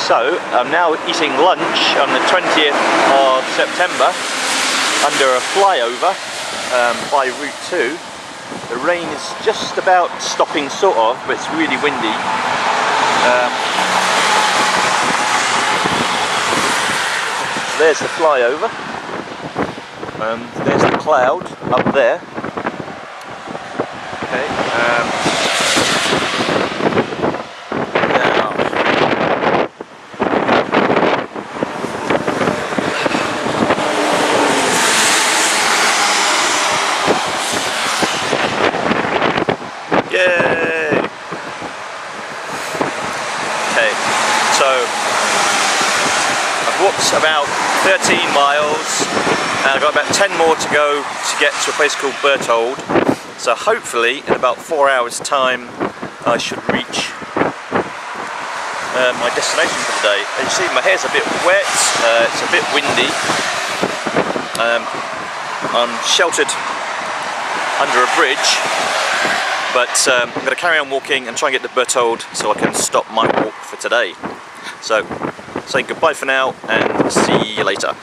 So I'm now eating lunch on the 20th of September under a flyover by Route 2. The rain is just about stopping, sort of, but it's really windy. There's the flyover. There's the cloud up there. Okay. Yay! Okay, so I've walked about 13 miles and I've got about 10 more to go to get to a place called Berthold. So hopefully in about 4 hours time I should reach my destination for the day. As you see, my hair's a bit wet, it's a bit windy. I'm sheltered under a bridge, but I'm going to carry on walking and try and get to Berthold so I can stop my walk for today. So, saying goodbye for now and see you later.